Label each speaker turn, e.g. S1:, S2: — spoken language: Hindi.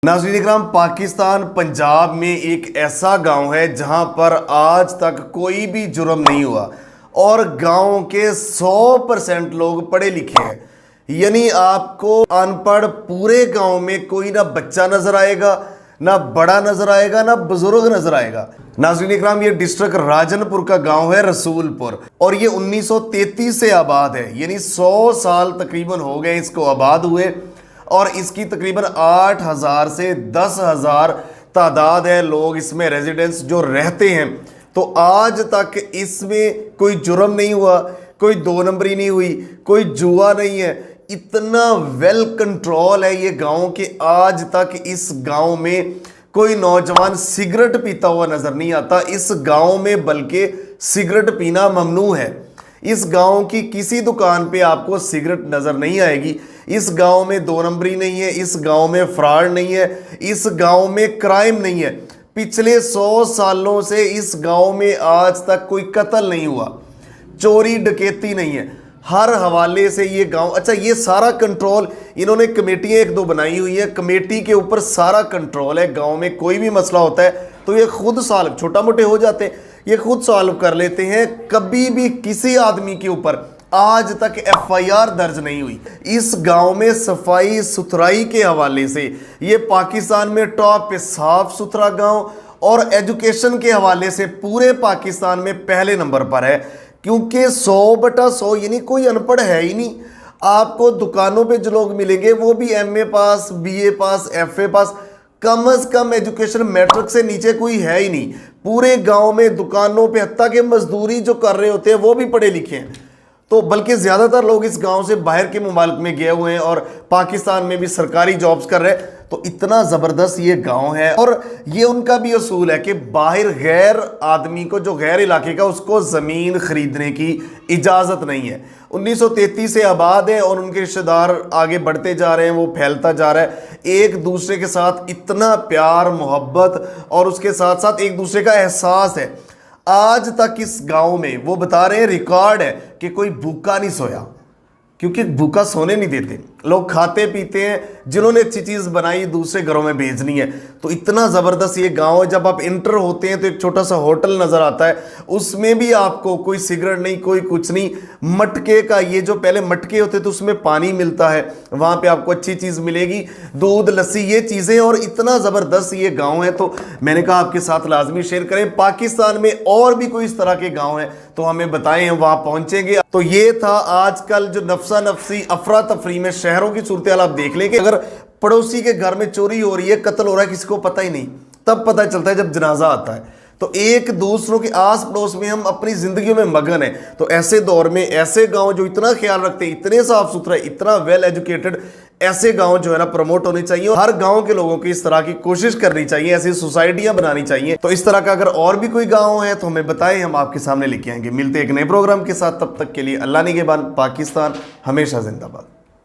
S1: नाज़रीन इकराम, पाकिस्तान पंजाब में एक ऐसा गांव है जहां पर आज तक कोई भी जुर्म नहीं हुआ और गांव के 100% लोग पढ़े लिखे हैं। यानी आपको अनपढ़ पूरे गांव में कोई ना बच्चा नजर आएगा, ना बड़ा नजर आएगा, ना बुजुर्ग नजर आएगा। नाज़रीन इकराम, ये डिस्ट्रिक्ट राजनपुर का गांव है रसूलपुर और ये 1933 से आबाद है। यानी 100 साल तकरीबन हो गए इसको आबाद हुए और इसकी तकरीबन 8,000 से 10,000 तादाद है लोग इसमें रेजिडेंट्स जो रहते हैं। तो आज तक इसमें कोई जुर्म नहीं हुआ, कोई दो नंबरी नहीं हुई, कोई जुआ नहीं है। इतना वेल कंट्रोल है ये गांव के आज तक इस गांव में कोई नौजवान सिगरेट पीता हुआ नजर नहीं आता। इस गांव में बल्कि सिगरेट पीना ममनू है। इस गांव की किसी दुकान पे आपको सिगरेट नजर नहीं आएगी। इस गांव में दो नंबरी नहीं है, इस गांव में फ्रॉड नहीं है, इस गांव में क्राइम नहीं है। पिछले 100 सालों से इस गांव में आज तक कोई कत्ल नहीं हुआ, चोरी डकैती नहीं है। हर हवाले से ये गांव, अच्छा ये सारा कंट्रोल इन्होंने कमेटियां एक दो बनाई हुई है, कमेटी के ऊपर सारा कंट्रोल है। गांव में कोई भी मसला होता है तो ये खुद सॉल्व, छोटा मोटे हो जाते हैं, ये खुद सॉल्व कर लेते हैं। कभी भी किसी आदमी के ऊपर आज तक FIR दर्ज नहीं हुई। इस गांव में सफाई सुथराई के हवाले से ये पाकिस्तान में टॉप पे साफ सुथरा गांव और एजुकेशन के हवाले से पूरे पाकिस्तान में पहले नंबर पर है, क्योंकि 100/100 यानी कोई अनपढ़ है ही नहीं। आपको दुकानों पे जो लोग मिलेंगे वो भी MA पास, BA पास, FA पास, कम से कम एजुकेशन मैट्रिक से नीचे कोई है ही नहीं। पूरे गांव में दुकानों पे हत्ता के मजदूरी जो कर रहे होते हैं वो भी पढ़े लिखे हैं। तो बल्कि ज़्यादातर लोग इस गांव से बाहर के मुमालिक में गए हुए हैं और पाकिस्तान में भी सरकारी जॉब्स कर रहे हैं। तो इतना ज़बरदस्त ये गांव है और ये उनका भी असूल है कि बाहर गैर आदमी को, जो गैर इलाके का, उसको ज़मीन ख़रीदने की इजाज़त नहीं है। 1933 से आबाद है और उनके रिश्तेदार आगे बढ़ते जा रहे हैं, वो फैलता जा रहा है। एक दूसरे के साथ इतना प्यार मोहब्बत और उसके साथ साथ एक दूसरे का एहसास है। आज तक इस गांव में वो बता रहे हैं रिकॉर्ड है कि कोई भूखा नहीं सोया, क्योंकि भूखा सोने नहीं देते। लोग खाते पीते हैं, जिन्होंने अच्छी चीज़ बनाई दूसरे घरों में भेजनी है। तो इतना ज़बरदस्त ये गांव है। जब आप इंटर होते हैं तो एक छोटा सा होटल नज़र आता है, उसमें भी आपको कोई सिगरेट नहीं, कोई कुछ नहीं। मटके का, ये जो पहले मटके होते थे उसमें पानी मिलता है, वहाँ पे आपको अच्छी चीज़ मिलेगी, दूध लस्सी ये चीज़ें। और इतना ज़बरदस्त ये गाँव है तो मैंने कहा आपके साथ लाजमी शेयर करें। पाकिस्तान में और भी कोई इस तरह के गाँव हैं तो हमें बताएं, हम वहाँ पहुँचेंगे। तो ये था आजकल जो नफसा नफसी अफरा तफरी में शहरों की सूरत हाल। आप देख लें कि अगर पड़ोसी के घर में चोरी हो रही है, कत्ल हो रहा है, किसी को पता ही नहीं, तब पता चलता है जब जनाजा आता है। तो एक दूसरों के आस पड़ोस में हम अपनी जिंदगी में मगन है। तो ऐसे दौर में ऐसे गांव जो इतना ख्याल रखते हैं, इतने साफ सुथरे, इतना वेल एजुकेटेड, ऐसे गांव जो है ना प्रमोट होने चाहिए। और हर गांव के लोगों की इस तरह की कोशिश करनी चाहिए, ऐसी सोसाइटियां बनानी चाहिए। तो इस तरह का अगर और भी कोई गांव है तो हमें बताएं, हम आपके सामने लेके आएंगे। मिलते हैं एक नए प्रोग्राम के साथ, तब तक के लिए अल्लाह निगहबान। पाकिस्तान हमेशा जिंदाबाद।